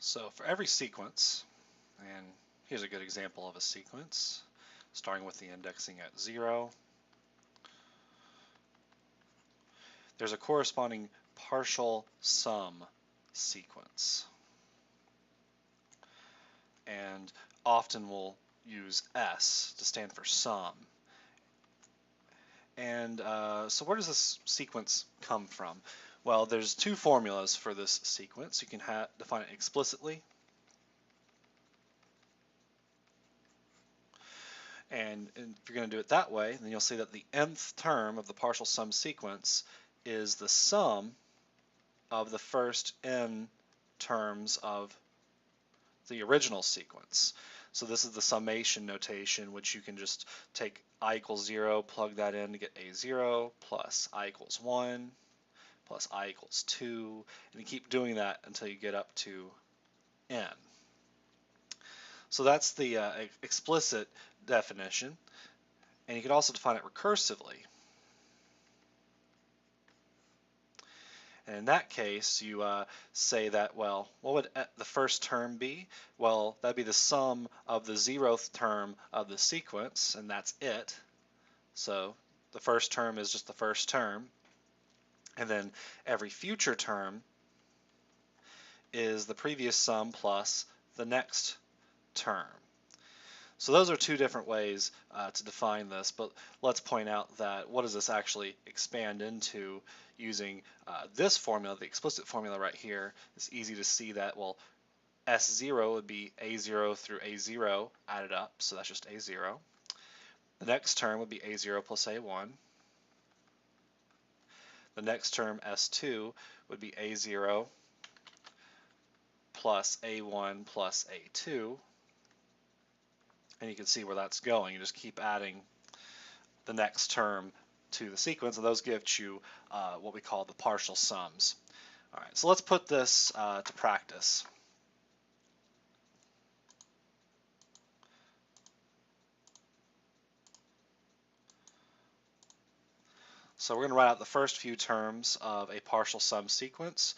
So for every sequence, and here's a good example of a sequence, starting with the indexing at 0, there's a corresponding partial sum sequence. And often we'll use S to stand for sum. And so where does this sequence come from? Well, there's two formulas for this sequence. You can define it explicitly, and if you're going to do it that way, then you'll see that the nth term of the partial sum sequence is the sum of the first n terms of the original sequence. So this is the summation notation, which you can just take I equals 0, plug that in to get A0, plus I equals 1, plus I equals 2, and you keep doing that until you get up to n. So that's the explicit definition, and you can also define it recursively. And in that case, you say that, well, what would the first term be? Well, that'd be the sum of the 0th term of the sequence, and that's it. So the first term is just the first term. And then every future term is the previous sum plus the next term. So those are two different ways to define this, but let's point out that what does this actually expand into using this formula, the explicit formula right here. It's easy to see that, well, S0 would be A0 through A0 added up, so that's just A0. The next term would be A0 plus A1. The next term, S2, would be A0 plus A1 plus A2. And you can see where that's going. You just keep adding the next term to the sequence, and those give you what we call the partial sums. All right, so let's put this to practice. So we're going to write out the first few terms of a partial sum sequence.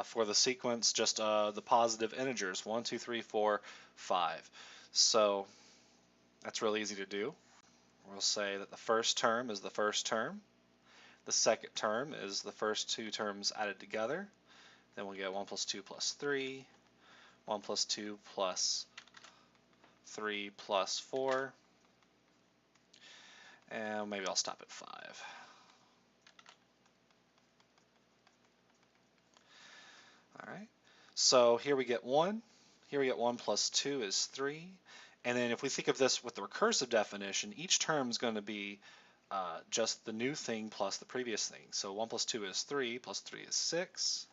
For the sequence, just the positive integers, 1, 2, 3, 4, 5. So that's really easy to do. We'll say that the first term is the first term. The second term is the first two terms added together. Then we'll get 1 plus 2 plus 3, 1 plus 2 plus 3 plus 4, and maybe I'll stop at 5. All right, so here we get 1. Here we get 1 plus 2 is 3. And then if we think of this with the recursive definition, each term is going to be just the new thing plus the previous thing. So 1 plus 2 is 3, plus 3 is 6.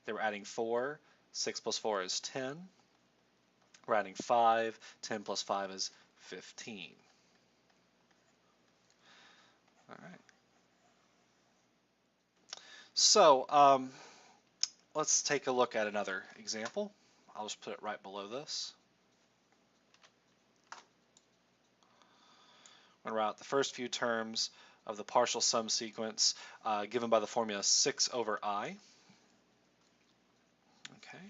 Then we're adding 4. 6 plus 4 is 10. We're adding 5. 10 plus 5 is 15. All right. So let's take a look at another example. I'll just put it right below this. I'm going to write out the first few terms of the partial sum sequence given by the formula 6 over I. Okay.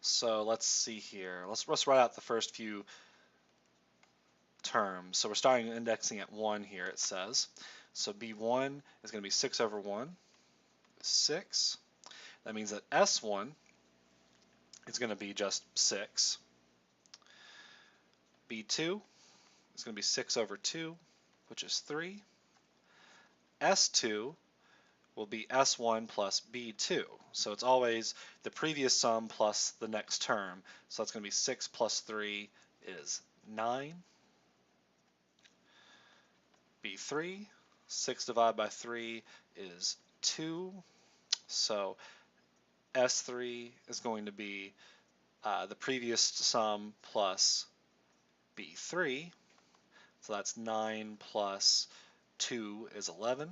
So let's see here. Let's write out the first few terms. So we're starting indexing at 1 here, it says. So B1 is going to be 6 over 1, 6. That means that S1 is going to be just 6. B2 is going to be 6 over 2, which is 3. S2 will be S1 plus B2. So it's always the previous sum plus the next term. So that's going to be 6 plus 3 is 9. B3, 6 divided by 3 is 2. So S3 is going to be the previous sum plus B3. So that's 9 plus 2 is 11.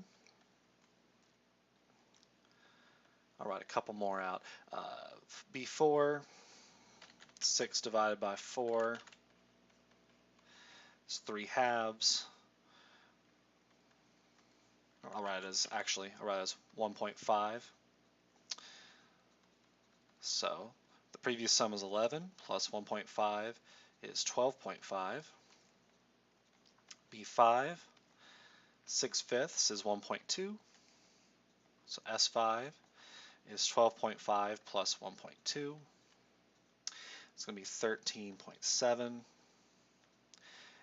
I'll write a couple more out. B4, 6 divided by 4 is 3 halves. I'll write it as 1.5. So the previous sum is 11 plus 1.5 is 12.5. B5, 6/5 is 1.2. So S5 is 12.5 plus 1.2. It's going to be 13.7.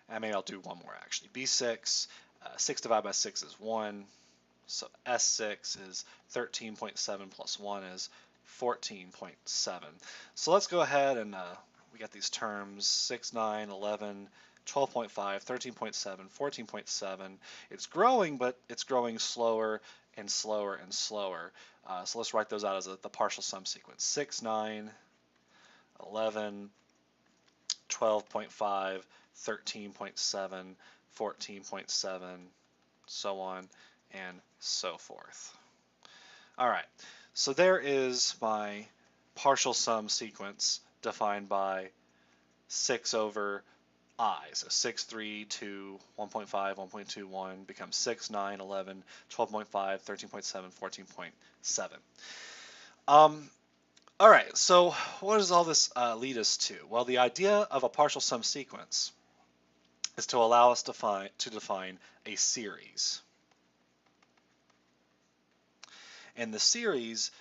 And maybe I'll do one more actually. B6, 6 divided by 6 is 1. So S6 is 13.7 plus 1 is 14.7. So let's go ahead and we got these terms 6, 9, 11, 12.5, 13.7, 14.7. It's growing, but it's growing slower and slower and slower. So let's write those out as the partial sum sequence. 6, 9, 11, 12.5, 13.7, 14.7, so on and so forth. All right, so there is my partial sum sequence defined by 6 over I. So 6, 3, 2, 1.5, 1.2, 1 becomes 6, 9, 11, 12.5, 13.7, 14.7. All right, so what does all this lead us to? Well, the idea of a partial sum sequence is to allow us to define a series. And the series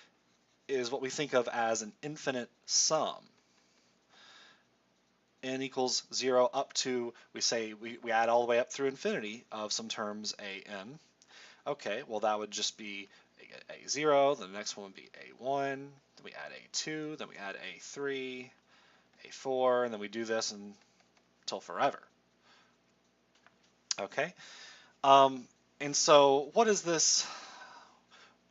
is what we think of as an infinite sum. N equals 0 up to, we say we add all the way up through infinity of some terms a n. Okay, well that would just be a0, the next one would be a1, then we add a2, then we add a3, a4, and then we do this until forever. Okay, and so what is this?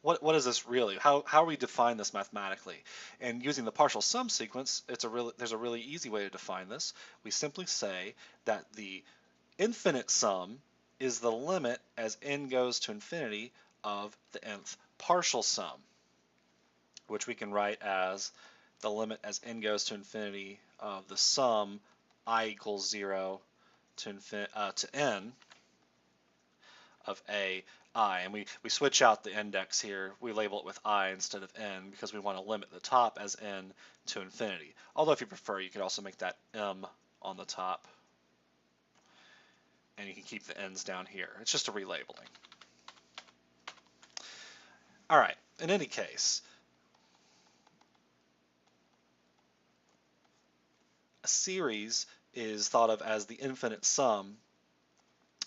What is this really? How we define this mathematically? And using the partial sum sequence, there's a really easy way to define this. We simply say that the infinite sum is the limit as n goes to infinity of the nth partial sum, which we can write as the limit as n goes to infinity of the sum I equals 0 to n of a I, and we switch out the index here. We label it with I instead of n because we want to limit the top as n to infinity. Although if you prefer, you could also make that m on the top, and you can keep the n's down here. It's just a relabeling. All right, in any case, a series is thought of as the infinite sum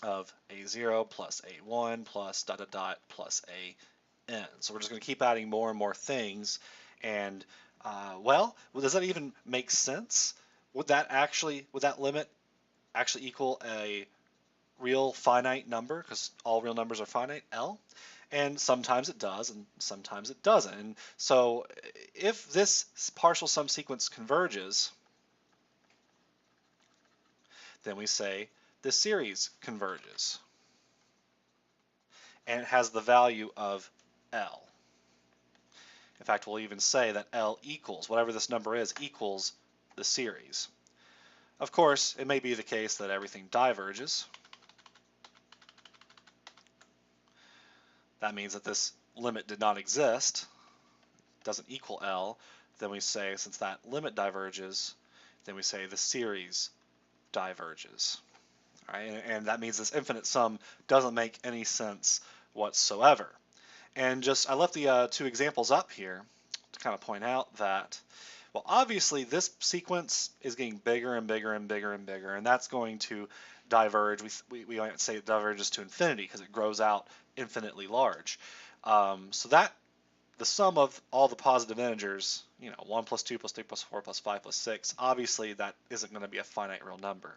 of a0 plus a1 plus ... plus an. So we're just going to keep adding more and more things. And well, does that even make sense? Would that limit actually equal a real finite number? Because all real numbers are finite, L. And sometimes it does, and sometimes it doesn't. And so if this partial sum sequence converges, then we say the series converges, and it has the value of L. In fact, we'll even say that L equals, whatever this number is, equals the series. Of course, it may be the case that everything diverges. That means that this limit did not exist, doesn't equal L. Then we say, since that limit diverges, then we say the series diverges. All right, and that means this infinite sum doesn't make any sense whatsoever. And I left the two examples up here to kind of point out that, well, obviously this sequence is getting bigger and bigger and bigger and bigger, and that's going to diverge. We might say it diverges to infinity because it grows out infinitely large. So that the sum of all the positive integers, 1 plus 2 plus 3 plus 4 plus 5 plus 6, obviously that isn't going to be a finite real number.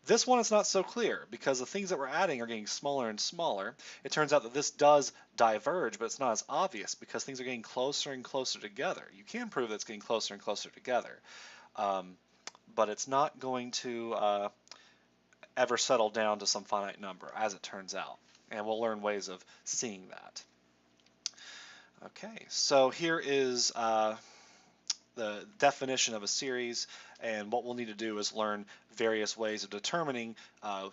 This one is not so clear because the things that we're adding are getting smaller and smaller. It turns out that this does diverge, but it's not as obvious because things are getting closer and closer together. You can prove that it's getting closer and closer together, but it's not going to ever settle down to some finite number, as it turns out. And we'll learn ways of seeing that. Okay, so here is the definition of a series, and what we'll need to do is learn various ways of determining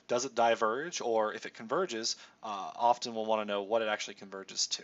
does it diverge, or if it converges, often we'll want to know what it actually converges to.